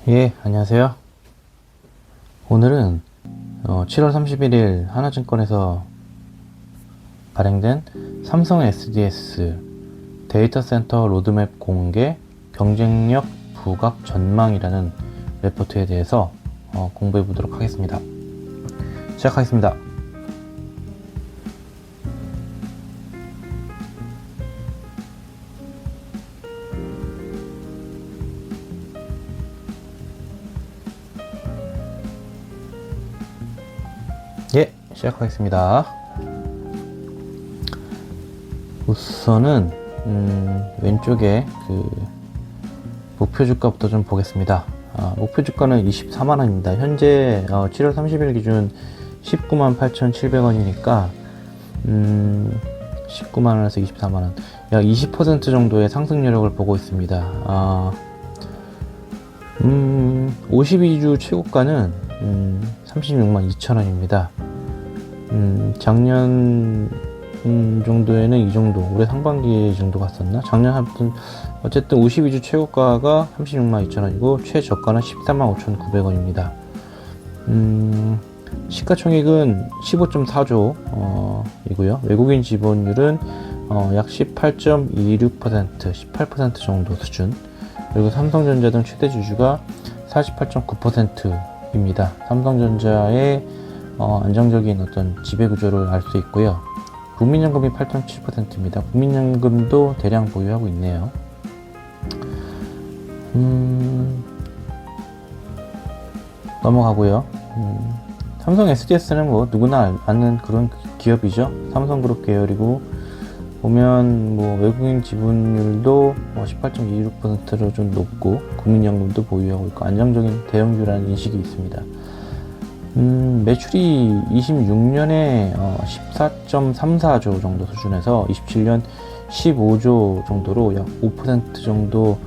예, 안녕하세요. 오늘은 7월 31일 하나증권에서 발행된 삼성 SDS 데이터 센터 로드맵 공개 경쟁력 부각 전망이라는 레포트에 대해서 공부해 보도록 하겠습니다. 시작하겠습니다. 예, 시작하겠습니다. 우선은 왼쪽에 목표 주가부터 좀 보겠습니다. 목표 주가는 24만원입니다. 현재 7월 30일 기준 19만 8,700원이니까 19만원에서 24만원, 약 20% 정도의 상승 여력을 보고 있습니다. 52주 최고가는 36만 2천원입니다. 작년 정도에는 이 정도, 올해 상반기 정도 갔었나? 작년 하여튼 어쨌든 52주 최고가가 36만 2천원이고 최저가는 14만 5,900원입니다. 시가총액은 15.4조 이고요. 외국인 지분율은 약 18.26%, 18% 정도 수준. 그리고 삼성전자 등 최대 주주가 48.9%입니다. 삼성전자의 안정적인 어떤 지배구조를 알 수 있고요. 국민연금이 8.7%입니다. 국민연금도 대량 보유하고 있네요. 넘어가고요. 삼성 SDS는 뭐 누구나 아는 그런 기업이죠. 삼성그룹 계열이고, 보면 뭐 외국인 지분율도 18.26%로 좀 높고, 국민연금도 보유하고 있고 안정적인 대형주라는 인식이 있습니다. 매출이 26년에 14.34조 정도 수준에서 27년 15조 정도로 약 5% 정도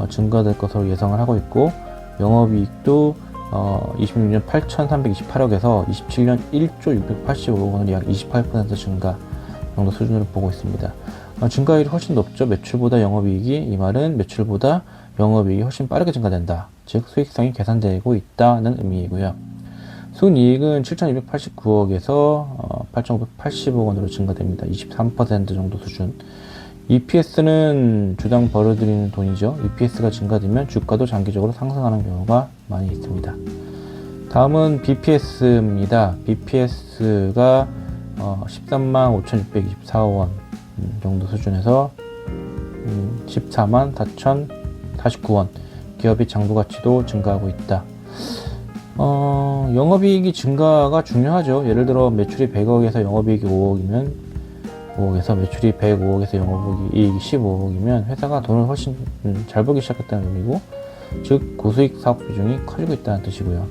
증가될 것으로 예상을 하고 있고, 영업이익도 26년 8,328억에서 27년 1조 685억 원을 약 28% 증가 정도 수준으로 보고 있습니다. 증가율이 훨씬 높죠. 매출보다 영업이익이, 이 말은 매출보다 영업이익이 훨씬 빠르게 증가된다. 즉 수익성이 개선되고 있다는 의미이고요. 순이익은 7,289억에서 8,580억 원으로 증가됩니다. 23% 정도 수준. EPS는 주당 벌어들이는 돈이죠. EPS가 증가되면 주가도 장기적으로 상승하는 경우가 많이 있습니다. 다음은 BPS입니다. BPS가 13만 5,624억 원 정도 수준에서 14만 4,049원. 기업의 장부 가치도 증가하고 있다. 영업이익이 증가가 중요하죠. 예를 들어 매출이 100억에서 영업이익이 5억이면 5억에서 매출이 105억에서 영업이익이 15억이면 회사가 돈을 훨씬 잘 벌기 시작했다는 의미고, 즉 고수익 사업 비중이 커지고 있다는 뜻이고요.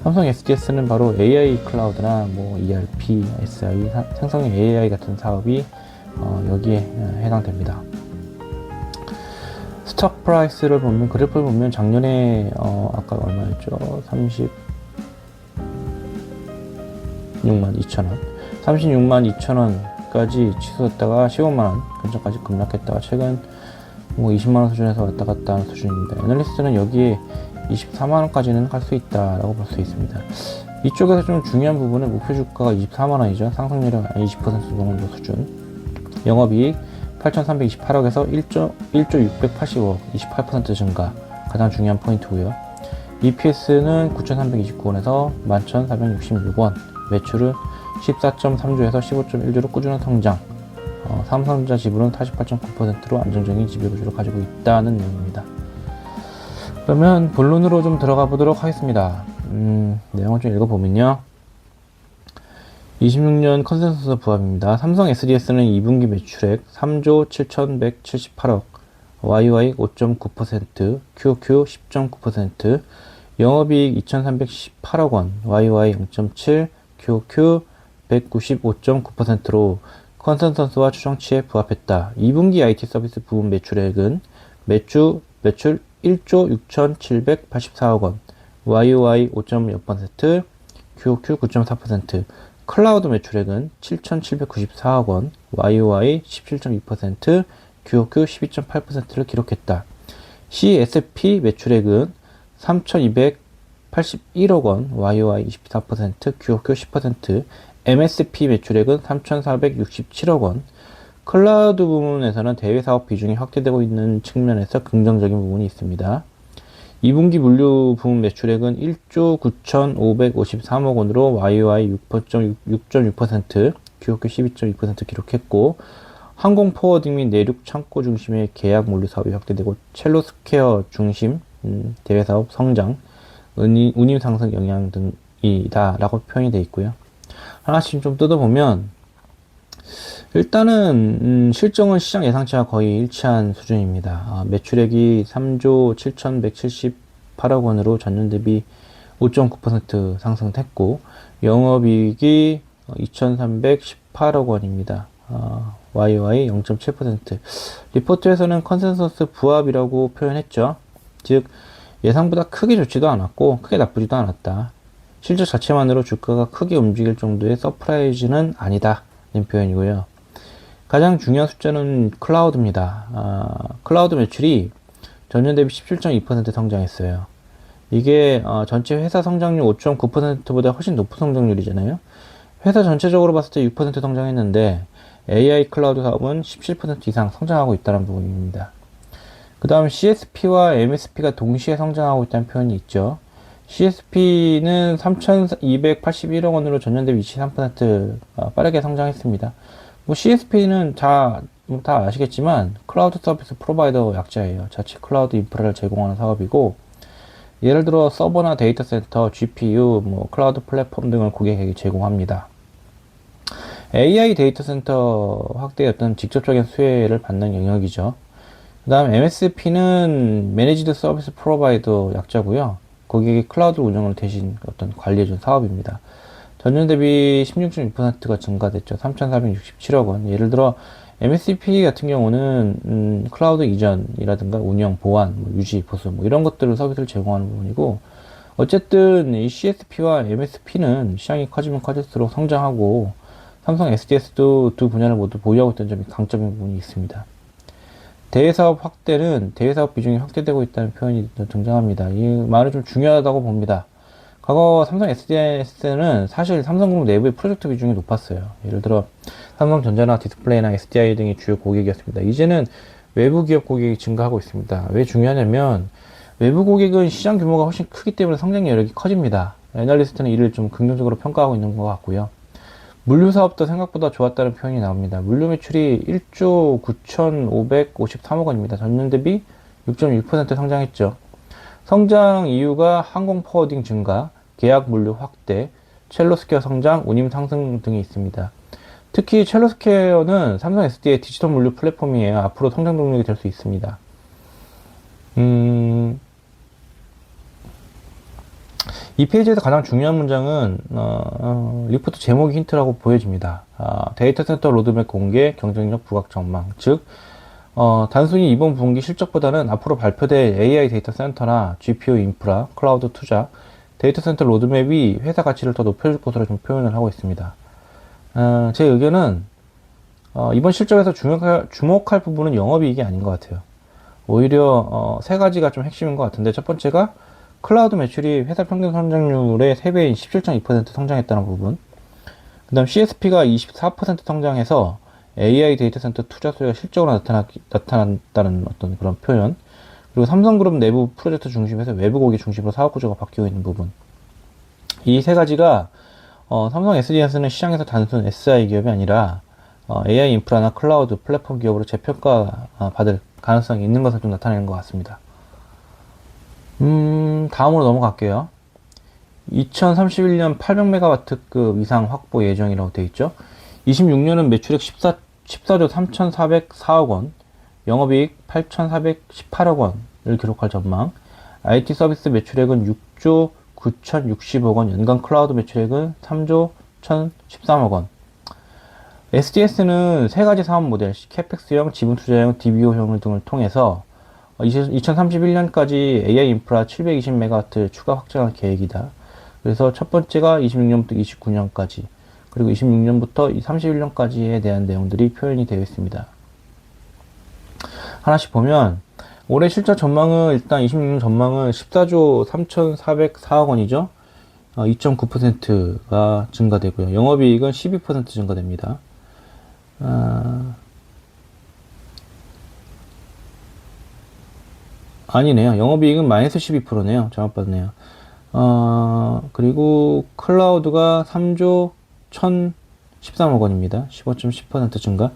삼성 SDS는 바로 AI 클라우드나 뭐 ERP, SI, 생성형 AI 같은 사업이 여기에 해당됩니다. 스톡 프라이스를 보면, 그래프를 보면 작년에 아까 얼마였죠? 36만 2천원 36만 2천원까지 치솟았다가 15만원 근처까지 급락했다가 최근 뭐 20만원 수준에서 왔다 갔다 하는 수준입니다. 애널리스트는 여기에 24만원까지는 갈 수 있다라고 볼 수 있습니다. 이쪽에서 좀 중요한 부분은 목표 주가가 24만원이죠. 상승률은 20% 정도 수준. 영업이익 8,328억에서 1조 680억, 28% 증가, 가장 중요한 포인트고요. EPS는 9,329원에서 11,466원, 매출은 14.3조에서 15.1조로 꾸준한 성장, 삼성전자 지분은 48.9%로 안정적인 지배구조를 가지고 있다는 내용입니다. 그러면 본론으로 좀 들어가 보도록 하겠습니다. 내용을 좀 읽어보면요. 26년 컨센서스 부합입니다. 삼성 SDS는 2분기 매출액 3조 7,178억, YY 5.9%, QOQ 10.9%, 영업이익 2,318억 원, YY 0.7, QOQ 195.9%로 컨센서스와 추정치에 부합했다. 2분기 IT 서비스 부분 매출액은 매출 1조 6,784억 원, YOY 5.6%, QOQ 9.4%, 클라우드 매출액은 7,794억 원, YOY 17.2%, QOQ 12.8%를 기록했다. CSP 매출액은 3,281억 원, YOY 24%, QOQ 10%, MSP 매출액은 3,467억 원. 클라우드 부문에서는 대외 사업 비중이 확대되고 있는 측면에서 긍정적인 부분이 있습니다. 2분기 물류 부문 매출액은 1조 9,553억 원으로 YOY 6.6%, QOQ 12.2% 기록했고, 항공 포워딩 및 내륙 창고 중심의 계약 물류 사업이 확대되고 첼로스퀘어 중심 대외 사업 성장, 운임 상승 영향 등이다라고 표현이 되어 있고요. 하나씩 좀 뜯어보면 일단은 실적은 시장 예상치와 거의 일치한 수준입니다. 매출액이 3조 7,178억 원으로 전년 대비 5.9% 상승했고 영업이익이 2,318억 원입니다. YOY 0.7%. 리포트에서는 컨센서스 부합이라고 표현했죠. 즉 예상보다 크게 좋지도 않았고 크게 나쁘지도 않았다. 실적 자체만으로 주가가 크게 움직일 정도의 서프라이즈는 아니다 는 표현이고요. 가장 중요한 숫자는 클라우드입니다. 클라우드 매출이 전년 대비 17.2% 성장했어요. 이게 전체 회사 성장률 5.9%보다 훨씬 높은 성장률이잖아요. 회사 전체적으로 봤을 때 6% 성장했는데 AI 클라우드 사업은 17% 이상 성장하고 있다는 부분입니다. 그 다음 CSP와 MSP가 동시에 성장하고 있다는 표현이 있죠. CSP는 3,281억 원으로 전년 대비 23% 빠르게 성장했습니다. CSP는 다 아시겠지만 클라우드 서비스 프로바이더 약자예요. 자체 클라우드 인프라를 제공하는 사업이고, 예를 들어 서버나 데이터 센터, GPU, 클라우드 플랫폼 등을 고객에게 제공합니다. AI 데이터 센터 확대의 어떤 직접적인 수혜를 받는 영역이죠. 그 다음 MSP는 매니지드 서비스 프로바이더 약자고요. 고객이 클라우드 운영을 대신 어떤 관리해준 사업입니다. 전년 대비 16.6%가 증가됐죠. 3,467억 원. 예를 들어 MSP 같은 경우는 클라우드 이전이라든가 운영, 보안, 유지, 보수 이런 것들을 서비스를 제공하는 부분이고, 어쨌든 이 CSP와 MSP는 시장이 커지면 커질수록 성장하고 삼성 SDS도 두 분야를 모두 보유하고 있다는 점이 강점인 부분이 있습니다. 대외사업 확대는 대외사업 비중이 확대되고 있다는 표현이 등장합니다. 이 말은 좀 중요하다고 봅니다. 과거 삼성 SDS는 사실 삼성그룹 내부의 프로젝트 비중이 높았어요. 예를 들어 삼성전자나 디스플레이나 SDI 등이 주요 고객이었습니다. 이제는 외부 기업 고객이 증가하고 있습니다. 왜 중요하냐면 외부 고객은 시장 규모가 훨씬 크기 때문에 성장 여력이 커집니다. 애널리스트는 이를 좀 긍정적으로 평가하고 있는 것 같고요. 물류 사업도 생각보다 좋았다는 표현이 나옵니다. 물류 매출이 1조 9,553억 원입니다. 전년 대비 6.6% 성장했죠. 성장 이유가 항공 포워딩 증가, 계약 물류 확대, 첼로스퀘어 성장, 운임 상승 등이 있습니다. 특히 첼로스퀘어는 삼성 SD의 디지털 물류 플랫폼이에요. 앞으로 성장 동력이 될 수 있습니다. 이 페이지에서 가장 중요한 문장은 리포트 제목이 힌트라고 보여집니다. 데이터 센터 로드맵 공개, 경쟁력 부각 전망. 즉 단순히 이번 분기 실적보다는 앞으로 발표될 AI 데이터 센터나 GPU 인프라, 클라우드 투자, 데이터 센터 로드맵이 회사 가치를 더 높여줄 것으로 좀 표현을 하고 있습니다. 제 의견은 이번 실적에서 주목할 부분은 영업이익이 아닌 것 같아요. 오히려 세 가지가 좀 핵심인 것 같은데, 첫 번째가 클라우드 매출이 회사 평균 성장률의 3배인 17.2% 성장했다는 부분. 그 다음 CSP가 24% 성장해서 AI 데이터 센터 투자 수요가 실적으로 나타났다는 어떤 그런 표현. 그리고 삼성그룹 내부 프로젝트 중심에서 외부 고객 중심으로 사업 구조가 바뀌고 있는 부분. 이 세 가지가 삼성 SDS는 시장에서 단순 SI 기업이 아니라 AI 인프라나 클라우드 플랫폼 기업으로 재평가 받을 가능성이 있는 것을 좀 나타내는 것 같습니다. 다음으로 넘어갈게요. 2031년 800MW급 이상 확보 예정이라고 되어 있죠. 26년은 매출액 14조 3,404억 원, 영업이익 8,418억 원을 기록할 전망, IT 서비스 매출액은 6조 9,060억 원, 연간 클라우드 매출액은 3조 1,013억 원. SDS는 세 가지 사업 모델, 캐펙스형, 지분 투자형, DBO형 등을 통해서 2031년까지 AI 인프라 720MW 추가 확장할 계획이다. 그래서 첫 번째가 26년부터 29년까지, 그리고 26년부터 31년까지에 대한 내용들이 표현이 되어 있습니다. 하나씩 보면 올해 실적 전망은 일단 26년 전망은 14조 3,404억 원이죠. 2.9%가 증가되고요. 영업이익은 12% 증가됩니다. 아니네요. 영업이익은 마이너스 12%네요. 잘못 봤네요. 그리고 클라우드가 3조 1,013억 원입니다. 15.10% 증가.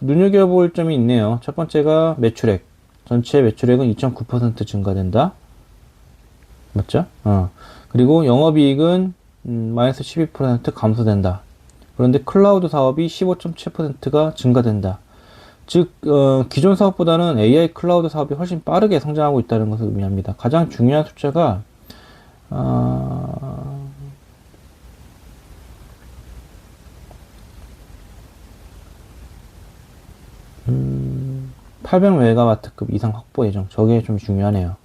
눈여겨볼 점이 있네요. 첫 번째가 매출액. 전체 매출액은 2.9% 증가된다. 맞죠? 그리고 영업이익은 마이너스 12% 감소된다. 그런데 클라우드 사업이 15.7%가 증가된다. 즉, 기존 사업보다는 AI 클라우드 사업이 훨씬 빠르게 성장하고 있다는 것을 의미합니다. 가장 중요한 숫자가, 800메가와트급 이상 확보 예정. 저게 좀 중요하네요.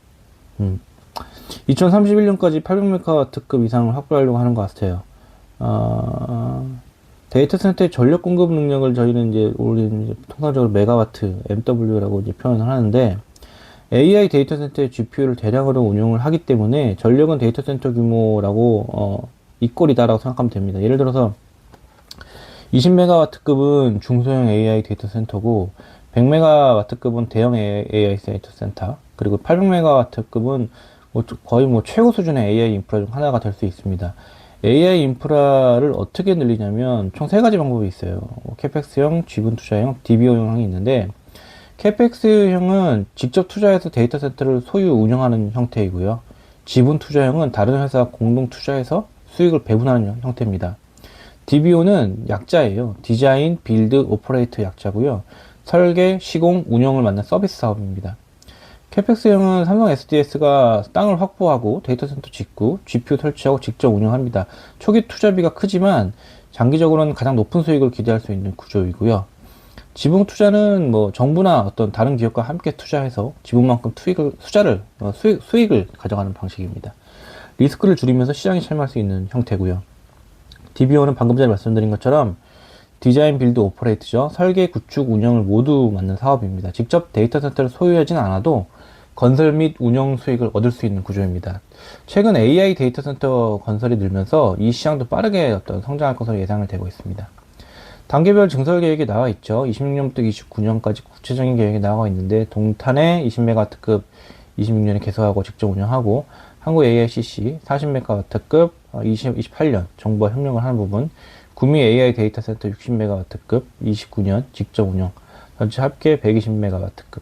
2031년까지 800메가와트급 이상을 확보하려고 하는 것 같아요. 데이터 센터의 전력 공급 능력을 저희는 이제 통상적으로 메가와트, MW라고 이제 표현을 하는데, AI 데이터 센터의 GPU를 대량으로 운용을 하기 때문에 전력은 데이터 센터 규모라고, 이꼴이다라고 생각하면 됩니다. 예를 들어서 20메가와트급은 중소형 AI 데이터 센터고, 100메가와트급은 대형 AI 데이터 센터, 그리고 800메가와트급은 거의 최고 수준의 AI 인프라 중 하나가 될 수 있습니다. AI 인프라를 어떻게 늘리냐면 총 세 가지 방법이 있어요. 캐펙스형, 지분 투자형, DBO형이 있는데, 캐펙스형은 직접 투자해서 데이터 센터를 소유 운영하는 형태이고요. 지분 투자형은 다른 회사 공동 투자해서 수익을 배분하는 형태입니다. DBO는 약자예요. 디자인, 빌드, 오퍼레이트 약자고요. 설계, 시공, 운영을 맡는 서비스 사업입니다. 캐펙스형은 삼성 SDS가 땅을 확보하고 데이터 센터 짓고 GPU 설치하고 직접 운영합니다. 초기 투자비가 크지만 장기적으로는 가장 높은 수익을 기대할 수 있는 구조이고요. 지분 투자는 정부나 어떤 다른 기업과 함께 투자해서 지분만큼 수익을 가져가는 방식입니다. 리스크를 줄이면서 시장에 참여할 수 있는 형태고요. DBO는 방금 전에 말씀드린 것처럼 디자인, 빌드, 오퍼레이트죠. 설계, 구축, 운영을 모두 맡는 사업입니다. 직접 데이터 센터를 소유하진 않아도 건설 및 운영 수익을 얻을 수 있는 구조입니다. 최근 AI 데이터 센터 건설이 늘면서 이 시장도 빠르게 성장할 것으로 예상을 되고 있습니다. 단계별 증설 계획이 나와 있죠. 26년부터 29년까지 구체적인 계획이 나와 있는데, 동탄에 20메가와트급 26년에 개설하고 직접 운영하고, 한국 AICC 40메가와트급 28년 정부와 협력을 하는 부분, 구미 AI 데이터 센터 60메가와트급 29년 직접 운영, 전체 합계 120메가와트급.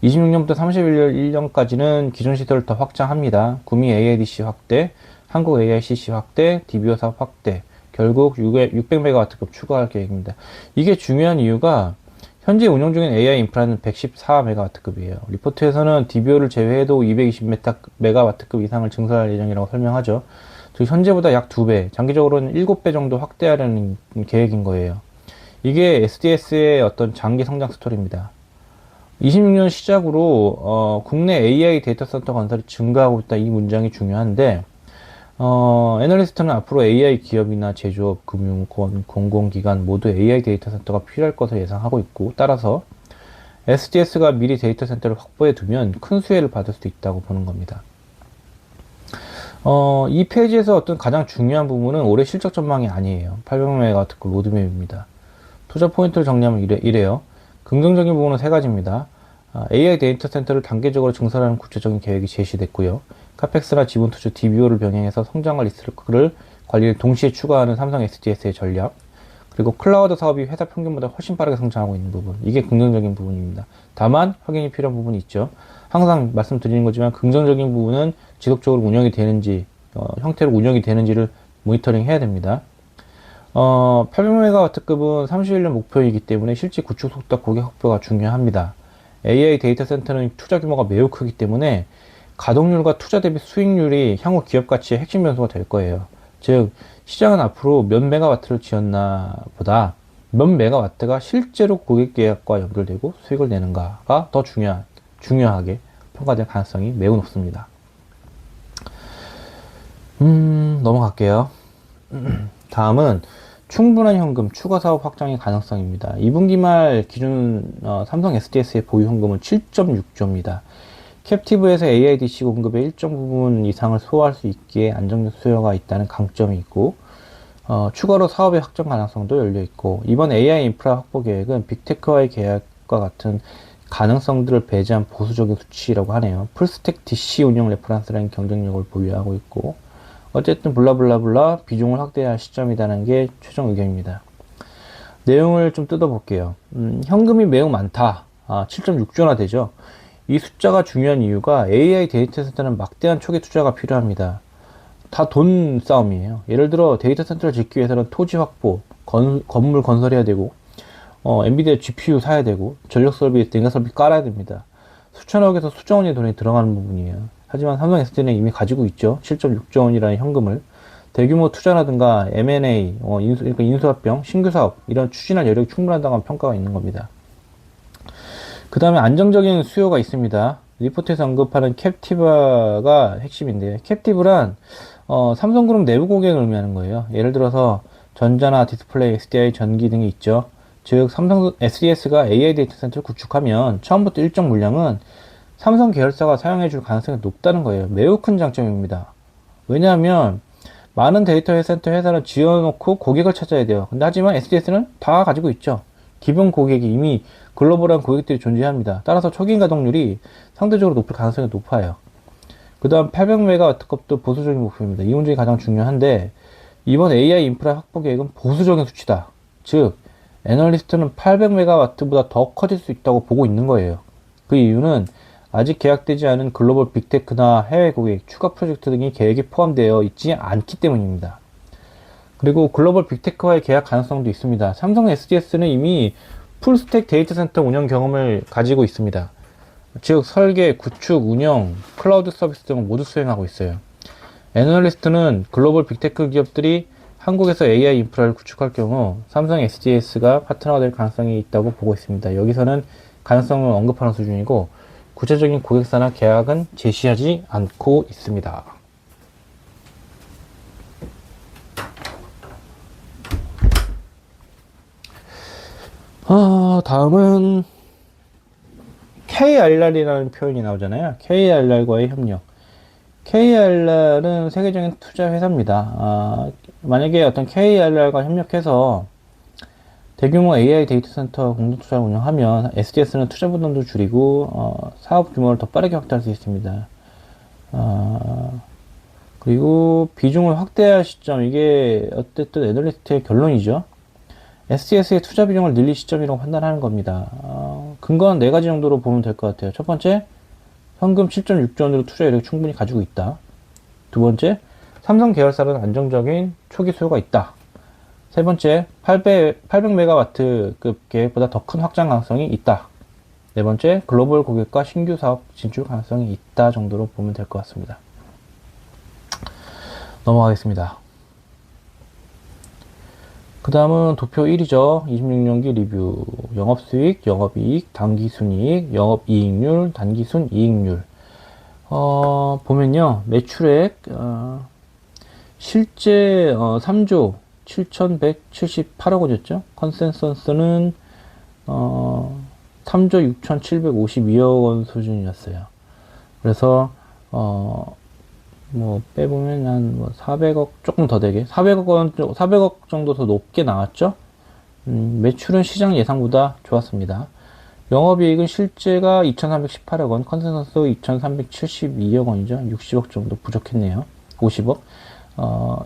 26년부터 31년까지는 기존 시설을 더 확장합니다. 구미 AIDC 확대, 한국 AICC 확대, DBO 사업 확대, 결국 600메가와트급 추가할 계획입니다. 이게 중요한 이유가 현재 운영 중인 AI 인프라는 114메가와트급이에요. 리포트에서는 DBO를 제외해도 220메가와트급 이상을 증설할 예정이라고 설명하죠. 즉 현재보다 약 2배, 장기적으로는 7배 정도 확대하려는 계획인 거예요. 이게 SDS의 어떤 장기 성장 스토리입니다. 26년 시작으로 국내 AI 데이터 센터 건설이 증가하고 있다, 이 문장이 중요한데, 애널리스트는 앞으로 AI 기업이나 제조업, 금융권, 공공기관 모두 AI 데이터 센터가 필요할 것을 예상하고 있고, 따라서 SDS가 미리 데이터 센터를 확보해 두면 큰 수혜를 받을 수 있다고 보는 겁니다. 이 페이지에서 어떤 가장 중요한 부분은 올해 실적 전망이 아니에요. 800메가와트급 로드맵입니다. 투자 포인트를 정리하면 이래요. 긍정적인 부분은 세 가지입니다. AI 데이터 센터를 단계적으로 증설하는 구체적인 계획이 제시됐고요. 카펙스나 지분 투자 DBO를 병행해서 성장할 리스크를 관리를 동시에 추가하는 삼성 SDS의 전략, 그리고 클라우드 사업이 회사 평균보다 훨씬 빠르게 성장하고 있는 부분, 이게 긍정적인 부분입니다. 다만 확인이 필요한 부분이 있죠. 항상 말씀드리는 거지만 긍정적인 부분은 지속적으로 운영이 되는지, 형태로 운영이 되는지를 모니터링 해야 됩니다. 800메가와트급은 31년 목표이기 때문에 실제 구축 속도와 고객 확보가 중요합니다. AI 데이터 센터는 투자 규모가 매우 크기 때문에 가동률과 투자 대비 수익률이 향후 기업 가치의 핵심 변수가 될 거예요. 즉, 시장은 앞으로 몇 메가와트를 지었나 보다 몇 메가와트가 실제로 고객 계약과 연결되고 수익을 내는가가 더 중요하게 평가될 가능성이 매우 높습니다. 넘어갈게요. 다음은 충분한 현금 추가 사업 확장의 가능성입니다. 2분기 말 기준 삼성 SDS의 보유 현금은 7.6조입니다. 캡티브에서 AIDC 공급의 일정 부분 이상을 소화할 수 있기에 안정적 수요가 있다는 강점이 있고, 추가로 사업의 확장 가능성도 열려 있고, 이번 AI 인프라 확보 계획은 빅테크와의 계약과 같은 가능성들을 배제한 보수적인 수치라고 하네요. 풀스택 DC 운영 레퍼런스라는 경쟁력을 보유하고 있고, 어쨌든 블라블라블라 비중을 확대해야 할 시점이라는 게 최종 의견입니다. 내용을 좀 뜯어볼게요. 현금이 매우 많다. 7.6조나 되죠. 이 숫자가 중요한 이유가 AI 데이터 센터는 막대한 초기 투자가 필요합니다. 다 돈 싸움이에요. 예를 들어 데이터 센터를 짓기 위해서는 토지 확보, 건물 건설해야 되고, 엔비디아 GPU 사야 되고, 전력 설비, 냉각 설비 깔아야 됩니다. 수천억에서 수조 원의 돈이 들어가는 부분이에요. 하지만 삼성 SD는 이미 가지고 있죠. 7.6조 원이라는 현금을. 대규모 투자라든가 M&A, 그러니까 인수합병, 신규 사업 이런 추진할 여력이 충분하다는 평가가 있는 겁니다. 그 다음에 안정적인 수요가 있습니다. 리포트에서 언급하는 캡티브가 핵심인데요. 캡티브란 삼성그룹 내부 고객을 의미하는 거예요. 예를 들어서 전자나 디스플레이, SDI, 전기 등이 있죠. 즉 삼성 SDS가 AI 데이터 센터를 구축하면 처음부터 일정 물량은 삼성 계열사가 사용해 줄 가능성이 높다는 거예요. 매우 큰 장점입니다. 왜냐하면 많은 데이터 센터 회사를 지어놓고 고객을 찾아야 돼요. 근데 하지만 SDS는 다 가지고 있죠. 기본 고객이 이미 글로벌한 고객들이 존재합니다. 따라서 초기 가동률이 상대적으로 높을 가능성이 높아요. 그 다음 800MW급도 보수적인 목표입니다. 이 문제가 가장 중요한데 이번 AI 인프라 확보 계획은 보수적인 수치다. 즉 애널리스트는 800MW보다 더 커질 수 있다고 보고 있는 거예요. 그 이유는 아직 계약되지 않은 글로벌 빅테크나 해외 고객, 추가 프로젝트 등이 계획에 포함되어 있지 않기 때문입니다. 그리고 글로벌 빅테크와의 계약 가능성도 있습니다. 삼성 SDS는 이미 풀스택 데이터 센터 운영 경험을 가지고 있습니다. 즉 설계, 구축, 운영, 클라우드 서비스 등을 모두 수행하고 있어요. 애널리스트는 글로벌 빅테크 기업들이 한국에서 AI 인프라를 구축할 경우 삼성 SDS가 파트너가 될 가능성이 있다고 보고 있습니다. 여기서는 가능성을 언급하는 수준이고 구체적인 고객사나 계약은 제시하지 않고 있습니다. 다음은 KRR이라는 표현이 나오잖아요. KRR과의 협력. KRR은 세계적인 투자 회사입니다. 만약에 어떤 KRR과 협력해서 대규모 AI 데이터 센터 공동 투자를 운영하면 SDS는 투자 부담도 줄이고 사업 규모를 더 빠르게 확대할 수 있습니다. 그리고 비중을 확대할 시점, 이게 어쨌든 애널리스트의 결론이죠. SDS의 투자 비중을 늘릴 시점이라고 판단하는 겁니다. 근거는 4가지 정도로 보면 될 것 같아요. 첫 번째, 현금 7.6조 원으로 투자 여력이 충분히 가지고 있다. 두 번째, 삼성 계열사는 안정적인 초기 수요가 있다. 세 번째, 800MW급 계획보다 더 큰 확장 가능성이 있다. 네 번째, 글로벌 고객과 신규 사업 진출 가능성이 있다 정도로 보면 될 것 같습니다. 넘어가겠습니다. 그 다음은 도표 1이죠. 26년기 리뷰. 영업수익, 영업이익, 단기순이익, 영업이익률, 단기순이익률. 보면요. 매출액, 실제 3조 7,178억 원이었죠. 컨센서스는 3조 6,752억 원 수준이었어요. 그래서 뭐 빼보면 한 400억 조금 더 되게 400억 정도 더 높게 나왔죠. 매출은 시장 예상보다 좋았습니다. 영업이익은 실제가 2,318억 원, 컨센서스 2,372억 원이죠. 60억 정도 부족했네요. 50억.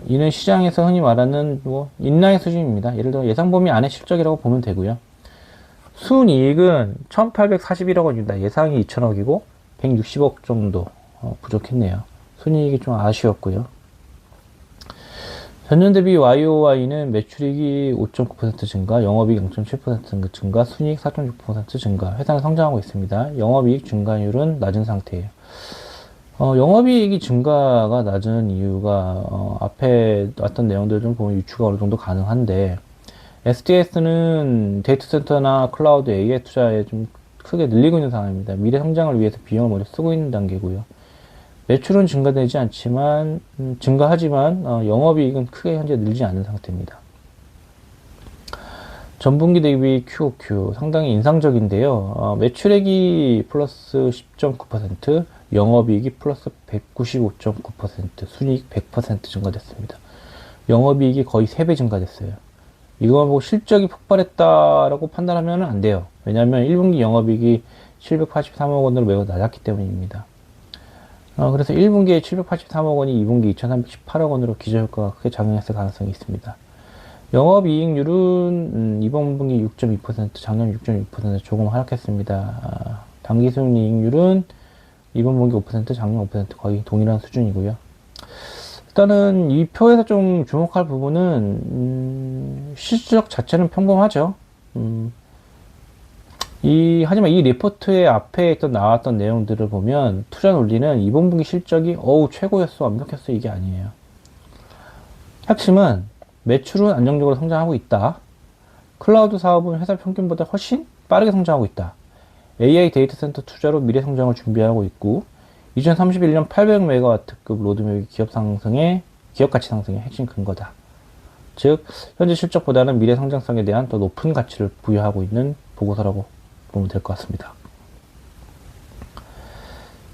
이는 시장에서 흔히 말하는 뭐 인라인 수준입니다. 예를 들어 예상 범위 안의 실적이라고 보면 되고요. 순이익은 1,841억 원입니다. 예상이 2,000억이고 160억 정도 부족했네요. 순이익이 좀 아쉬웠고요. 전년 대비 YOY는 매출이익이 5.9% 증가, 영업이익 0.7% 증가, 순이익 4.6% 증가, 회사는 성장하고 있습니다. 영업이익 증가율은 낮은 상태예요. 영업이익이 증가가 낮은 이유가 앞에 왔던 내용들 좀 보면 유추가 어느 정도 가능한데 SDS는 데이터 센터나 클라우드 AI 투자에 좀 크게 늘리고 있는 상황입니다. 미래 성장을 위해서 비용을 먼저 쓰고 있는 단계고요. 매출은 증가하지만 영업이익은 크게 현재 늘지 않은 상태입니다. 전분기 대비 QOQ 상당히 인상적인데요. 매출액이 플러스 10.9%, 영업이익이 플러스 195.9%, 순이익 100% 증가됐습니다. 영업이익이 거의 3배 증가됐어요. 이거 보고 실적이 폭발했다라고 판단하면 안 돼요. 왜냐하면 1분기 영업이익이 783억 원으로 매우 낮았기 때문입니다. 그래서 1분기에 783억 원이 2분기 2318억 원으로 기저효과가 크게 작용했을 가능성이 있습니다. 영업이익률은 이번 분기 6.2%, 작년 6.6% 조금 하락했습니다. 당기순이익률은 이번 분기 5%, 작년 5% 거의 동일한 수준이고요. 일단은 이 표에서 좀 주목할 부분은 실적 자체는 평범하죠. 하지만 이 리포트의 앞에 나왔던 내용들을 보면 투자 논리는 이번 분기 실적이 최고였어, 완벽했어, 이게 아니에요. 핵심은 매출은 안정적으로 성장하고 있다. 클라우드 사업은 회사 평균보다 훨씬 빠르게 성장하고 있다. AI 데이터 센터 투자로 미래 성장을 준비하고 있고 2031년 800MW급 로드맵이 기업 가치 상승의 핵심 근거다. 즉 현재 실적보다는 미래 성장성에 대한 더 높은 가치를 부여하고 있는 보고서라고 보면 될 것 같습니다.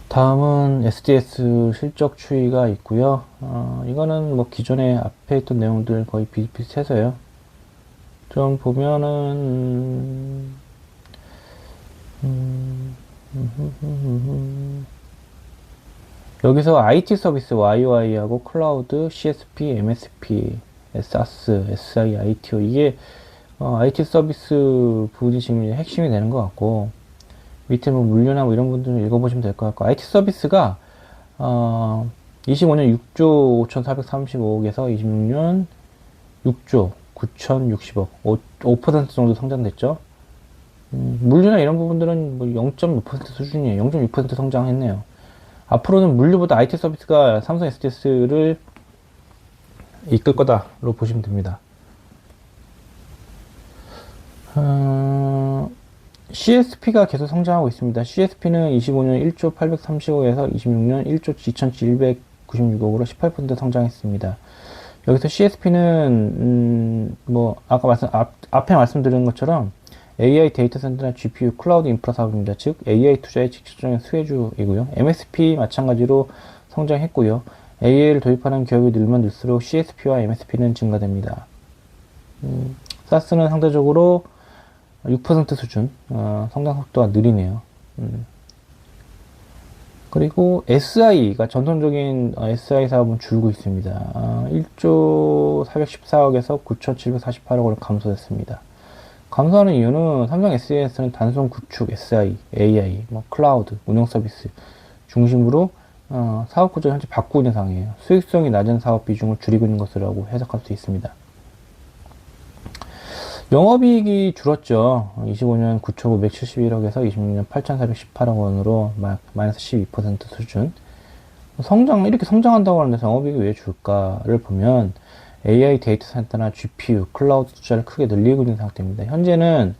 다음은 SDS 실적 추이가 있고요. 이거는 뭐 기존에 앞에 있던 내용들 거의 비슷비슷해서요. 좀 보면은 여기서 IT 서비스 YY하고 클라우드, CSP, MSP, SaaS, SI, ITO 이게 IT 서비스 부분이 지금 핵심이 되는 것 같고 밑에 뭐 물류나 뭐 이런 분들은 읽어보시면 될 것 같고 IT 서비스가 25년 6조 5,435억에서 26년 6조 9,060억 5% 정도 성장됐죠. 물류나 이런 부분들은 뭐 0.6% 수준이에요. 0.6% 성장했네요. 앞으로는 물류보다 IT 서비스가 삼성 SDS를 이끌 거다로 보시면 됩니다. CSP가 계속 성장하고 있습니다. CSP는 25년 1조 830억에서 26년 1조 2,796억으로 18% 성장했습니다. 여기서 CSP는 뭐 앞에 말씀드린 것처럼 AI 데이터 센터나 GPU 클라우드 인프라 사업입니다. 즉 AI 투자의 직접적인 수혜주이고요. MSP 마찬가지로 성장했고요. AI를 도입하는 기업이 늘면 늘수록 CSP와 MSP는 증가됩니다. SaaS는 상대적으로 6% 수준, 성장 속도가 느리네요. 그리고 SI가 전통적인 SI 사업은 줄고 있습니다. 1조 414억에서 9,748억으로 감소했습니다. 감소하는 이유는 삼성 SDS는 단순 구축, SI, AI, 클라우드, 운영 서비스 중심으로 사업 구조를 현재 바꾸고 있는 상황이에요. 수익성이 낮은 사업 비중을 줄이고 있는 것이라고 해석할 수 있습니다. 영업이익이 줄었죠. 25년 9,571억에서 26년 8,418억 원으로 마이너스 12% 수준. 이렇게 성장한다고 하는데 영업이익이 왜 줄까를 보면 AI 데이터 센터나 GPU, 클라우드 투자를 크게 늘리고 있는 상태입니다. 현재는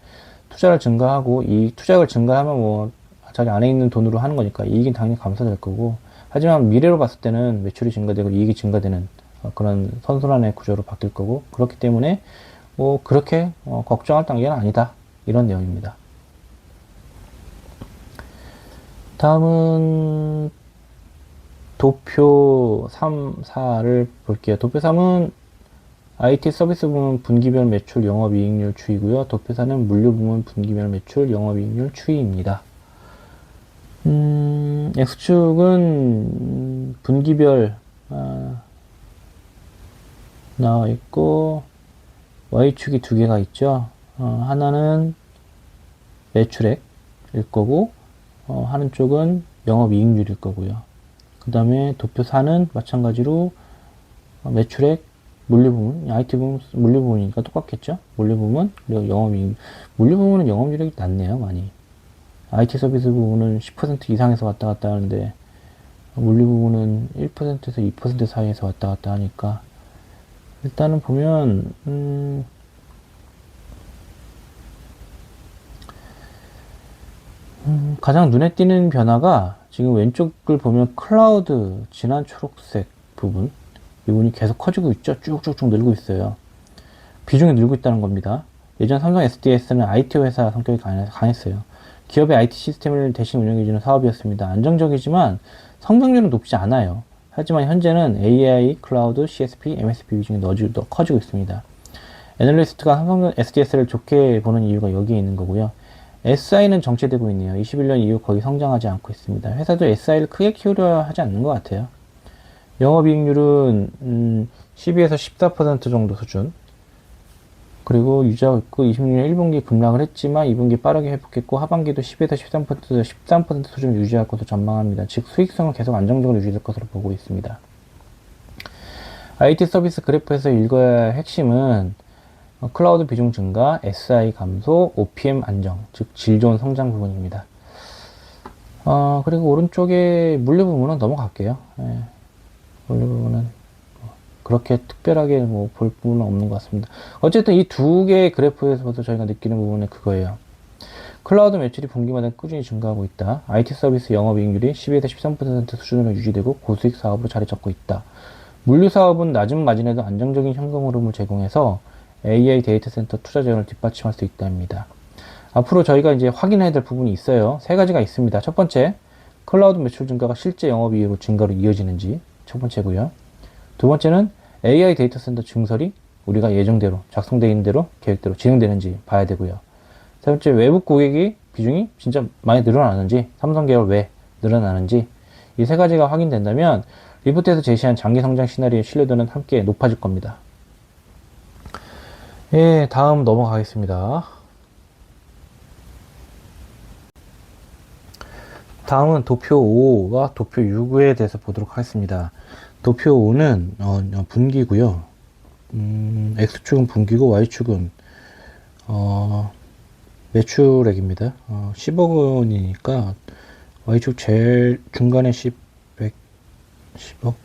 투자를 증가하고 이 투자를 증가하면 뭐 자기 안에 있는 돈으로 하는 거니까 이익이 당연히 감소될 거고 하지만 미래로 봤을 때는 매출이 증가되고 이익이 증가되는 그런 선순환의 구조로 바뀔 거고 그렇기 때문에 뭐 그렇게 걱정할 단계는 아니다 이런 내용입니다. 다음은 도표 3, 4를 볼게요. 도표 3은 IT 서비스 부문 분기별 매출 영업이익률 추이고요. 도표 4는 물류 부문 분기별 매출 영업이익률 추이입니다. X축은 분기별 나와 있고 Y축이 두 개가 있죠. 하나는 매출액일 거고 하는 쪽은 영업이익률일 거고요. 그 다음에 도표 4는 마찬가지로 매출액, 물류 부문, IT 부문, 물류 부문이니까 똑같겠죠. 물류 부문, 그리고 영업이익. 물류 부문은 영업이익이 낮네요, 많이. IT 서비스 부분은 10% 이상에서 왔다 갔다 하는데 물류 부분은 1%에서 2% 사이에서 왔다 갔다 하니까 일단은 보면 가장 눈에 띄는 변화가 지금 왼쪽을 보면 클라우드 진한 초록색 부분 이 부분이 계속 커지고 있죠. 쭉쭉쭉 늘고 있어요. 비중이 늘고 있다는 겁니다. 예전 삼성 SDS는 IT 회사 성격이 강했어요. 기업의 IT 시스템을 대신 운영해주는 사업이었습니다. 안정적이지만 성장률은 높지 않아요. 하지만 현재는 AI, 클라우드, CSP, MSP 비중이 더 커지고 있습니다. 애널리스트가 삼성 SDS를 좋게 보는 이유가 여기에 있는 거고요. SI는 정체되고 있네요. 21년 이후 거의 성장하지 않고 있습니다. 회사도 SI를 크게 키우려 하지 않는 것 같아요. 영업이익률은 12에서 14% 정도 수준. 그리고 유지하고 있고 26년 1분기 급락을 했지만 2분기 빠르게 회복했고 하반기도 10에서 13% 수준 유지할 것으로 전망합니다. 즉 수익성은 계속 안정적으로 유지될 것으로 보고 있습니다. IT 서비스 그래프에서 읽어야 할 핵심은 클라우드 비중 증가, SI 감소, OPM 안정, 즉 질 좋은 성장 부분입니다. 그리고 오른쪽에 물류 부분은 넘어갈게요. 예, 물류 부분은 그렇게 특별하게 뭐 볼 부분은 없는 것 같습니다. 어쨌든 이 두 개의 그래프에서도 저희가 느끼는 부분은 그거예요. 클라우드 매출이 분기마다 꾸준히 증가하고 있다. IT 서비스 영업이익률이 12에서 13% 수준으로 유지되고 고수익 사업으로 자리 잡고 있다. 물류 사업은 낮은 마진에도 안정적인 현금 흐름을 제공해서 AI 데이터 센터 투자 재원을 뒷받침할 수 있답니다. 앞으로 저희가 이제 확인해야 될 부분이 있어요. 세 가지가 있습니다. 첫 번째, 클라우드 매출 증가가 실제 영업이익으로 증가로 이어지는지 첫 번째고요. 두 번째는 AI 데이터 센터 증설이 우리가 예정대로 작성되어 있는 대로 계획대로 진행되는지 봐야 되고요. 세 번째, 외부 고객이 비중이 진짜 많이 늘어나는지, 삼성 계열 외 늘어나는지, 이 세 가지가 확인된다면 리포트에서 제시한 장기 성장 시나리오의 신뢰도는 함께 높아질 겁니다. 예, 다음 넘어가겠습니다. 다음은 도표 5와 도표 6에 대해서 보도록 하겠습니다. 도표 5는 분기고요. X축은 분기고 Y축은 매출액입니다. 10억 원이니까 Y축 제일 중간에 10억,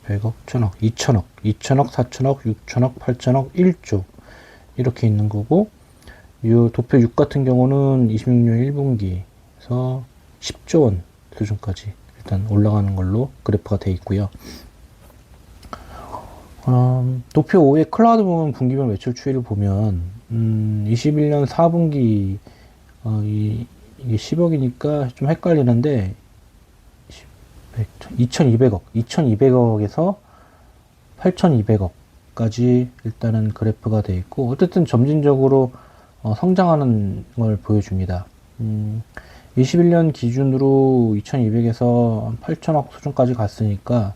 100억, 1000억, 2000억, 4천억, 6천억, 8천억, 1조 이렇게 있는 거고, 도표 6 같은 경우는 26년 1분기에서 10조 원 수준까지 일단 올라가는 걸로 그래프가 되어 있고요. 도표 5의 클라우드 부분 분기별 매출 추이를 보면 21년 4분기 이게 10억이니까 좀 헷갈리는데 2200억에서 8200억까지 일단은 그래프가 되어 있고, 어쨌든 점진적으로 성장하는 걸 보여줍니다. 21년 기준으로 2200에서 8000억 수준까지 갔으니까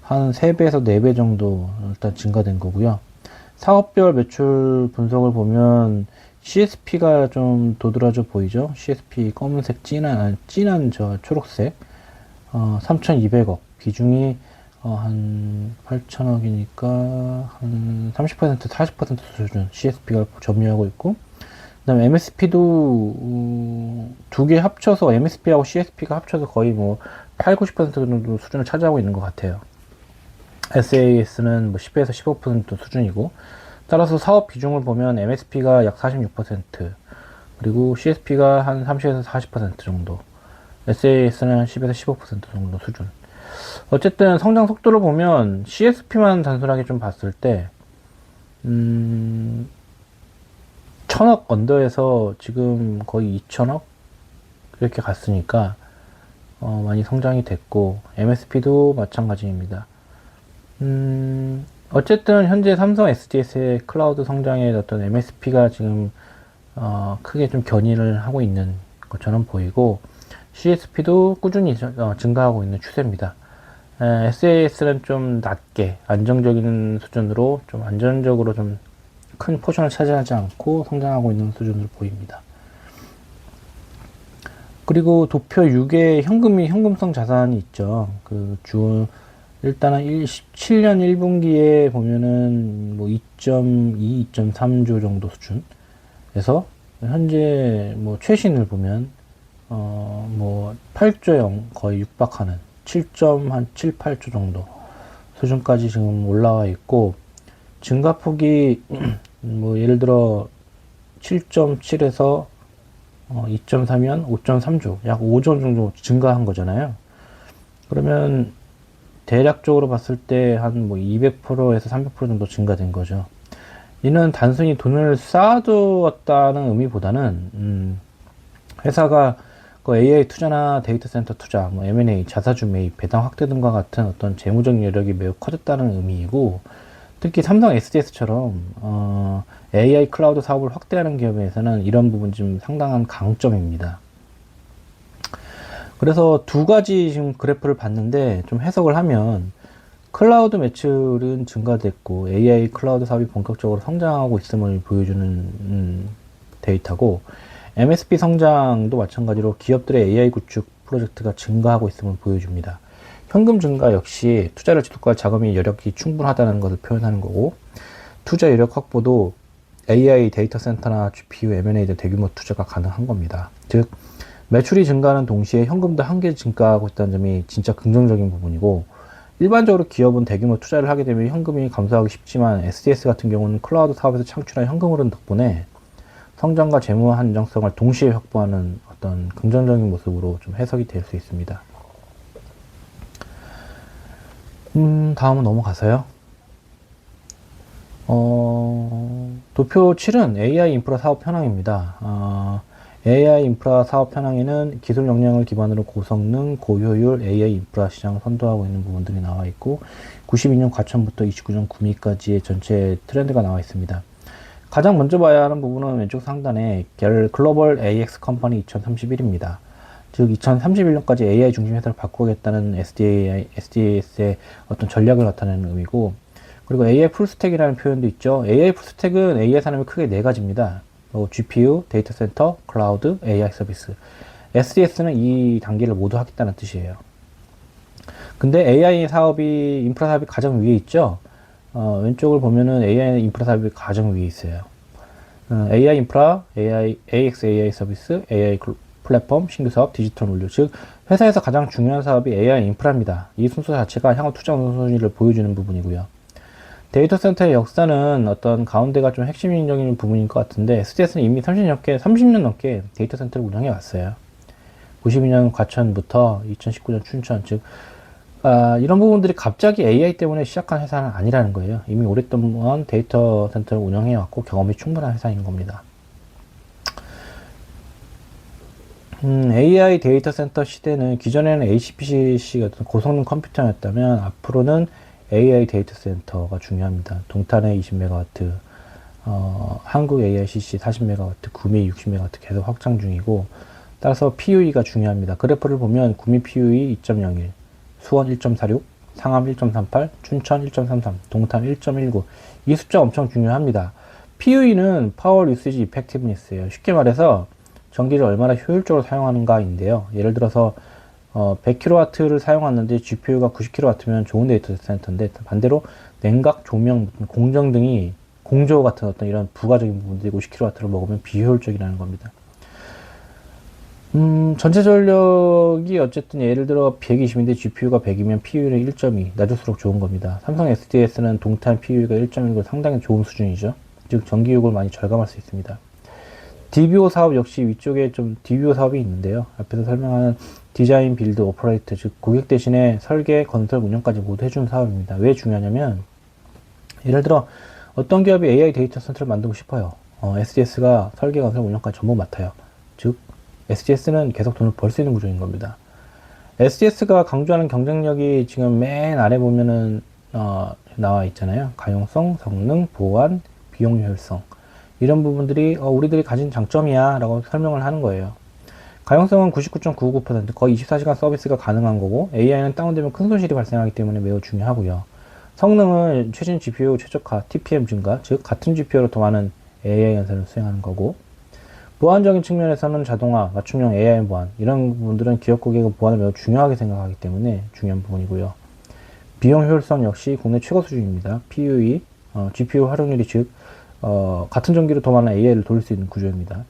한 3배에서 4배 정도 일단 증가된 거고요. 사업별 매출 분석을 보면 CSP가 좀 도드라져 보이죠. CSP 검은색 진한 저 초록색 3200억 비중이 한 8천억이니까 한 30% 40% 수준 CSP가 점유하고 있고, 그 다음에 MSP도 두 개 합쳐서 MSP하고 CSP가 합쳐서 거의 뭐 8, 90% 정도 수준을 차지하고 있는 것 같아요. SaaS는 뭐 10에서 15% 수준이고, 따라서 사업 비중을 보면 MSP가 약 46%, 그리고 CSP가 한 30에서 40% 정도, SaaS는 10에서 15% 정도 수준. 어쨌든 성장 속도를 보면 CSP만 단순하게 좀 봤을 때 1000억 언더에서 지금 거의 2000억 이렇게 갔으니까 많이 성장이 됐고, MSP도 마찬가지입니다. 어쨌든 현재 삼성 SDS의 클라우드 성장에 어떤 MSP가 지금 크게 좀 견인을 하고 있는 것처럼 보이고, CSP도 꾸준히 증가하고 있는 추세입니다. SaaS는 좀 낮게 안정적인 수준으로 좀 안전적으로 좀 큰 포션을 차지하지 않고 성장하고 있는 수준으로 보입니다. 그리고 도표 6에 현금성 자산이 있죠. 일단은 17년 1분기에 보면은 뭐 2.2, 2.3조 정도 수준에서 현재 뭐 최신을 보면 뭐 8조형 거의 육박하는 7.7, 8조 정도 수준까지 지금 올라와 있고, 증가폭이 뭐 예를 들어 7.7에서 2.3면 5.3조, 약 5조 정도 증가한 거잖아요. 그러면 대략적으로 봤을 때 한 뭐 200%에서 300% 정도 증가된 거죠. 이는 단순히 돈을 쌓아두었다는 의미보다는 회사가 그 AI 투자나 데이터 센터 투자, 뭐 M&A, 자사주 매입, 배당 확대 등과 같은 어떤 재무적 여력이 매우 커졌다는 의미이고, 특히 삼성 SDS처럼 AI 클라우드 사업을 확대하는 기업에서는 이런 부분 좀 상당한 강점입니다. 그래서 두 가지 지금 그래프를 봤는데 좀 해석을 하면 클라우드 매출은 증가됐고 AI 클라우드 사업이 본격적으로 성장하고 있음을 보여주는 데이터고, MSP 성장도 마찬가지로 기업들의 AI 구축 프로젝트가 증가하고 있음을 보여줍니다. 현금 증가 역시 투자를 지속할 자금이 여력이 충분하다는 것을 표현하는 거고, 투자 여력 확보도 AI 데이터 센터나 GPU, M&A 등 대규모 투자가 가능한 겁니다. 즉 매출이 증가하는 동시에 현금도 한계 증가하고 있다는 점이 진짜 긍정적인 부분이고, 일반적으로 기업은 대규모 투자를 하게 되면 현금이 감소하기 쉽지만 SDS 같은 경우는 클라우드 사업에서 창출한 현금 흐름 덕분에 성장과 재무 안정성을 동시에 확보하는 어떤 긍정적인 모습으로 좀 해석이 될 수 있습니다. 다음은 넘어가서요. 도표 7은 AI 인프라 사업 현황입니다. AI 인프라 사업 현황에는 기술 역량을 기반으로 고성능, 고효율 AI 인프라 시장을 선도하고 있는 부분들이 나와 있고, 92년 과천부터 29년 구미까지의 전체 트렌드가 나와 있습니다. 가장 먼저 봐야 하는 부분은 왼쪽 상단에 글로벌 AX 컴퍼니 2031입니다. 즉 2031년까지 AI 중심 회사를 바꾸겠다는 SDS의 어떤 전략을 나타내는 의미고, 그리고 AI 풀스택이라는 표현도 있죠. AI 풀스택은 AI 산업이 크게 네 가지입니다. GPU, 데이터 센터, 클라우드, AI 서비스. SDS는 이 단계를 모두 하겠다는 뜻이에요. 근데 AI 사업이, 인프라 사업이 가장 위에 있죠. 왼쪽을 보면은 AI 인프라 사업이 가장 위에 있어요. AI 인프라, AX AI 서비스, AI 플랫폼, 신규 사업, 디지털 물류. 즉 회사에서 가장 중요한 사업이 AI 인프라입니다. 이 순서 자체가 향후 투자 우선순위를 보여주는 부분이고요. 데이터 센터의 역사는 어떤 가운데가 좀 핵심적인 부분인 것 같은데, SDS는 이미 30년 넘게 데이터 센터를 운영해 왔어요. 92년 과천부터 2019년 춘천. 즉 이런 부분들이 갑자기 AI 때문에 시작한 회사는 아니라는 거예요. 이미 오랫동안 데이터 센터를 운영해 왔고 경험이 충분한 회사인 겁니다. AI 데이터 센터 시대는, 기존에는 HPC 같은 고성능 컴퓨터였다면 앞으로는 AI 데이터 센터가 중요합니다. 동탄에 20MW, 한국 AICC 40MW, 구미 60MW 계속 확장 중이고, 따라서 PUE가 중요합니다. 그래프를 보면 구미 PUE 2.01, 수원 1.46, 상암 1.38, 춘천 1.33, 동탄 1.19. 이 숫자 엄청 중요합니다. PUE는 Power Usage Effectiveness예요. 쉽게 말해서 전기를 얼마나 효율적으로 사용하는가인데요. 예를 들어서 100kW를 사용하는데 GPU가 90kW면 좋은 데이터 센터인데, 반대로 냉각, 조명, 공정 등이 공조 같은 어떤 이런 부가적인 부분들이 50kW를 먹으면 비효율적이라는 겁니다. 전체 전력이 어쨌든 예를 들어 120인데 GPU가 100이면 PU는 1.2, 낮을수록 좋은 겁니다. 삼성 SDS는 동탄 PU가 1.1고 상당히 좋은 수준이죠. 즉 전기요금을 많이 절감할 수 있습니다. DBO 사업 역시 위쪽에 좀 DBO 사업이 있는데요. 앞에서 설명하는 디자인, 빌드, 오퍼레이트, 즉 고객 대신에 설계, 건설, 운영까지 모두 해주는 사업입니다. 왜 중요하냐면, 예를 들어 어떤 기업이 AI 데이터 센터를 만들고 싶어요. SDS가 설계, 건설, 운영까지 전부 맡아요. 즉 SDS는 계속 돈을 벌 수 있는 구조인 겁니다. SDS가 강조하는 경쟁력이 지금 맨 아래 보면은 나와 있잖아요. 가용성, 성능, 보안, 비용 효율성. 이런 부분들이 우리들이 가진 장점이야 라고 설명을 하는 거예요. 가용성은 99.99%, 거의 24시간 서비스가 가능한 거고, AI는 다운되면 큰 손실이 발생하기 때문에 매우 중요하고요. 성능은 최신 GPU 최적화, TPM 증가, 즉 같은 GPU로 더 많은 AI 연산을 수행하는 거고, 보안적인 측면에서는 자동화, 맞춤형 AI 보안, 이런 부분들은 기업 고객은 보안을 매우 중요하게 생각하기 때문에 중요한 부분이고요. 비용 효율성 역시 국내 최고 수준입니다. PUE, GPU 활용률이 즉 같은 전기로 더 많은 AI를 돌릴 수 있는 구조입니다.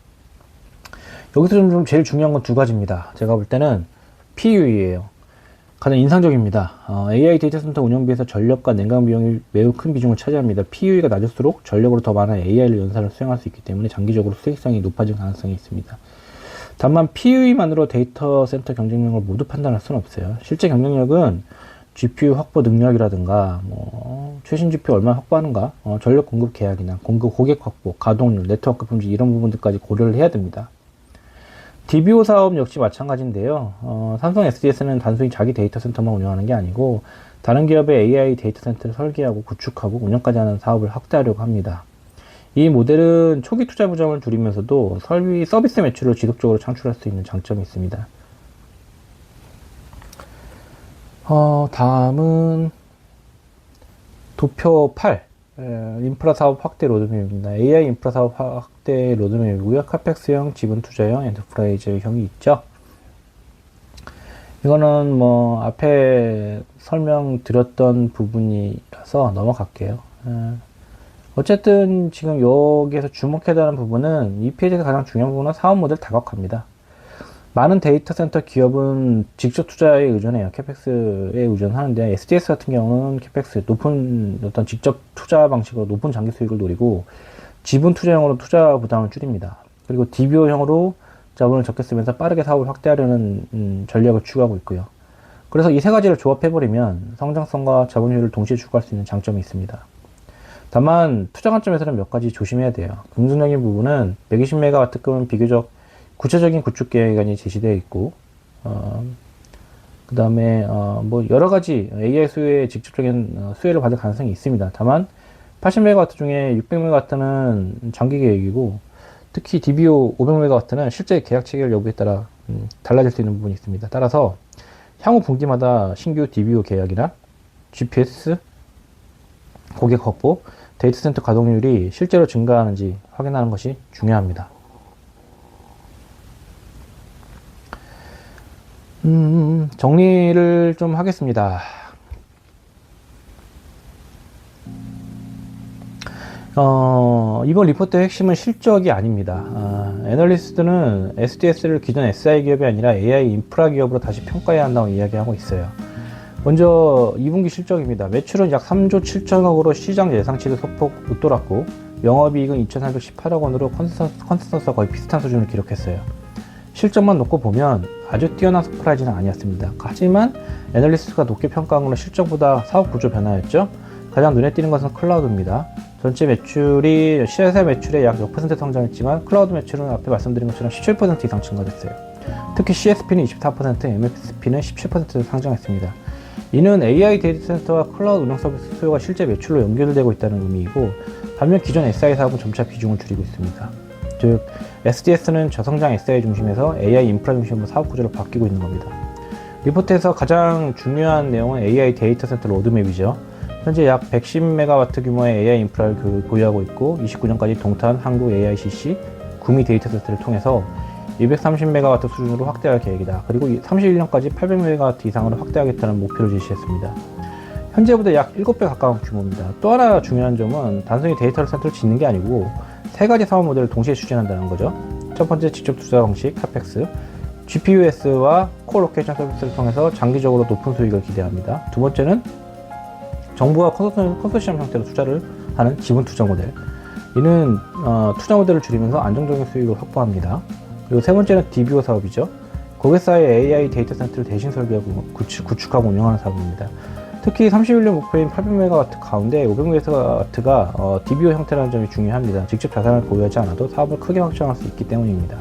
여기서 좀 제일 중요한 건 두 가지입니다. 제가 볼 때는 PUE예요. 가장 인상적입니다. AI 데이터 센터 운영비에서 전력과 냉각 비용이 매우 큰 비중을 차지합니다. PUE가 낮을수록 전력으로 더 많은 AI를 연산을 수행할 수 있기 때문에 장기적으로 수익성이 높아질 가능성이 있습니다. 다만 PUE만으로 데이터 센터 경쟁력을 모두 판단할 수는 없어요. 실제 경쟁력은 GPU 확보 능력이라든가, 뭐, 최신 GPU 얼마나 확보하는가, 전력 공급 계약이나 공급 고객 확보, 가동률, 네트워크 품질 이런 부분들까지 고려를 해야 됩니다. DBO 사업 역시 마찬가지인데요. 삼성 SDS는 단순히 자기 데이터 센터만 운영하는 게 아니고, 다른 기업의 AI 데이터 센터를 설계하고 구축하고 운영까지 하는 사업을 확대하려고 합니다. 이 모델은 초기 투자 부담을 줄이면서도 서비스 매출을 지속적으로 창출할 수 있는 장점이 있습니다. 다음은 도표 8 인프라 사업 확대 로드맵입니다. AI 인프라 사업 확대 로드맵이고요. 카펙스형, 지분 투자형, 엔터프라이즈형이 있죠. 이거는 뭐 앞에 설명드렸던 부분이라서 넘어갈게요. 어쨌든 지금 여기에서 주목해야 하는 부분은 이 페이지에서 가장 중요한 부분은 사업 모델 다각화입니다. 많은 데이터 센터 기업은 직접 투자에 의존해요. 캐펙스에 의존하는데 SDS 같은 경우는 캐펙스 높은 어떤 직접 투자 방식으로 높은 장기 수익을 노리고 지분 투자형으로 투자 부담을 줄입니다. 그리고 DBO형으로 자본을 적게 쓰면서 빠르게 사업을 확대하려는 전략을 추구하고 있고요. 그래서 이 세 가지를 조합해버리면 성장성과 자본율을 동시에 추구할 수 있는 장점이 있습니다. 다만 투자 관점에서는 몇 가지 조심해야 돼요. 긍정적인 부분은 120MW급은 비교적 구체적인 구축 계획안이 제시되어 있고, 그 다음에 뭐 여러 가지 AI 수요에 직접적인 수혜를 받을 가능성이 있습니다. 다만 80MW 중에 600MW는 장기 계획이고, 특히 DBO 500MW는 실제 계약 체결 여부에 따라 달라질 수 있는 부분이 있습니다. 따라서 향후 분기마다 신규 DBO 계약이나 GPS, 고객 확보, 데이터 센터 가동률이 실제로 증가하는지 확인하는 것이 중요합니다. 정리를 좀 하겠습니다. 이번 리포트의 핵심은 실적이 아닙니다. 애널리스트는 SDS를 기존 SI 기업이 아니라 AI 인프라 기업으로 다시 평가해야 한다고 이야기하고 있어요. 먼저 2분기 실적입니다. 매출은 약 3조 7천억으로 시장 예상치를 소폭 웃돌았고 영업이익은 2,418억 원으로 컨센서스와 거의 비슷한 수준을 기록했어요. 실적만 놓고 보면 아주 뛰어난 서프라이즈는 아니었습니다. 하지만 애널리스트가 높게 평가한 것은 실적보다 사업 구조 변화였죠. 가장 눈에 띄는 것은 클라우드입니다. 전체 매출이 시세 매출의 약 6% 성장했지만 클라우드 매출은 앞에 말씀드린 것처럼 17% 이상 증가됐어요. 특히 CSP는 24%, MSP는 17% 상승했습니다. 이는 AI 데이터 센터와 클라우드 운영 서비스 수요가 실제 매출로 연결되고 있다는 의미이고, 반면 기존 SI 사업은 점차 비중을 줄이고 있습니다. 즉, SDS는 저성장 SI 중심에서 AI 인프라 중심으로 사업 구조로 바뀌고 있는 겁니다. 리포트에서 가장 중요한 내용은 AI 데이터 센터 로드맵이죠. 현재 약 110MW 규모의 AI 인프라를 보유하고 있고 29년까지 동탄, 한국 AICC, 구미 데이터 센터를 통해서 230MW 수준으로 확대할 계획이다. 그리고 31년까지 800MW 이상으로 확대하겠다는 목표를 제시했습니다. 현재보다 약 7배 가까운 규모입니다. 또 하나 중요한 점은 단순히 데이터 센터를 짓는 게 아니고 세 가지 사업 모델을 동시에 추진한다는 거죠. 첫 번째, 직접 투자 방식, 카펙스, GPUS와 콜로케이션 서비스를 통해서 장기적으로 높은 수익을 기대합니다. 두 번째는 정부와 컨소시엄 형태로 투자를 하는 지분 투자 모델. 이는 투자 모델을 줄이면서 안정적인 수익을 확보합니다. 그리고 세 번째는 DBO 사업이죠. 고객사의 AI 데이터 센터를 대신 설계하고 구축하고 운영하는 사업입니다. 특히 31년 목표인 800MW 가운데 500MW가 DBO 형태라는 점이 중요합니다. 직접 자산을 보유하지 않아도 사업을 크게 확장할 수 있기 때문입니다.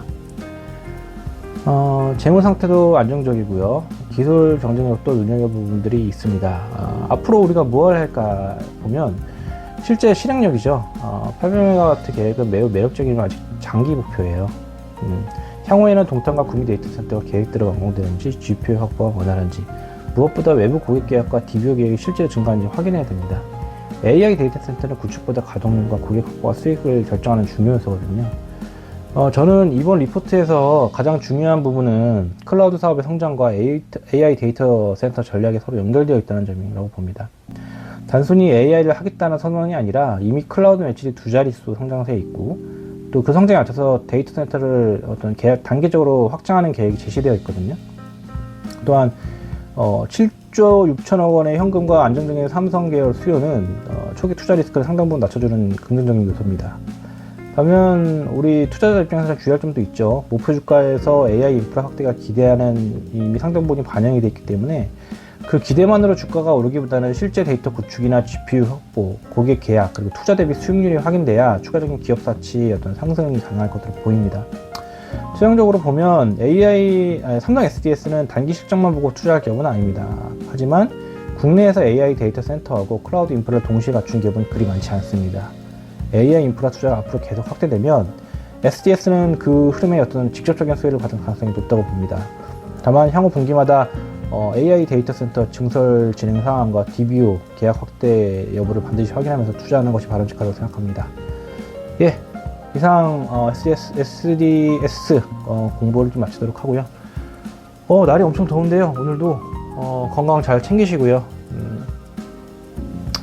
재무 상태도 안정적이고요. 기술 경쟁력도 눈여겨볼 부분들이 있습니다. 앞으로 우리가 무엇을 할까 보면 실제 실행력이죠. 800MW 계획은 매우 매력적이지만 아직 장기 목표예요. 향후에는 동탄과 구미 데이터 센터가 계획대로 완공되는지, GPU 확보가 원활한지, 무엇보다 외부 고객 계약과 DBO 계획이 실제로 증가하는지 확인해야 됩니다. AI 데이터 센터는 구축보다 가동률과 고객 확보와 수익을 결정하는 중요 요소거든요. 저는 이번 리포트에서 가장 중요한 부분은 클라우드 사업의 성장과 AI 데이터 센터 전략이 서로 연결되어 있다는 점이라고 봅니다. 단순히 AI를 하겠다는 선언이 아니라 이미 클라우드 매출이 두 자릿수 성장세에 있고, 또 그 성장에 맞춰서 데이터 센터를 단계적으로 확장하는 계획이 제시되어 있거든요. 또한 7조 6천억 원의 현금과 안정적인 삼성 계열 수요는 초기 투자 리스크를 상당 부분 낮춰주는 긍정적인 요소입니다. 반면 우리 투자자 입장에서 주의할 점도 있죠. 목표 주가에서 AI 인프라 확대가 기대하는 이미 상당 부분이 반영이 되어 있기 때문에 그 기대만으로 주가가 오르기보다는 실제 데이터 구축이나 GPU 확보, 고객 계약, 그리고 투자 대비 수익률이 확인돼야 추가적인 기업 가치 어떤 상승이 가능할 것으로 보입니다. 최종적으로 보면 삼성 SDS는 단기 실적만 보고 투자할 기업은 아닙니다. 하지만 국내에서 AI 데이터 센터하고 클라우드 인프라를 동시에 갖춘 기업은 그리 많지 않습니다. AI 인프라 투자가 앞으로 계속 확대되면 SDS는 그 흐름에 어떤 직접적인 수혜를 받을 가능성이 높다고 봅니다. 다만 향후 분기마다 AI 데이터 센터 증설 진행 상황과 DBO 계약 확대 여부를 반드시 확인하면서 투자하는 것이 바람직하다고 생각합니다. 예, 이상 SDS 공부를 좀 마치도록 하고요. 날이 엄청 더운데요. 오늘도 건강 잘 챙기시고요.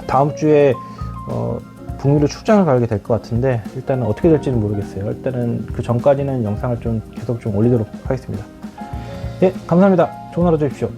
다음 주에 북미로 출장을 가게 될 것 같은데 일단은 어떻게 될지는 모르겠어요. 일단은 그 전까지는 영상을 좀 계속 좀 올리도록 하겠습니다. 예, 감사합니다. 좋은 하루 되십시오.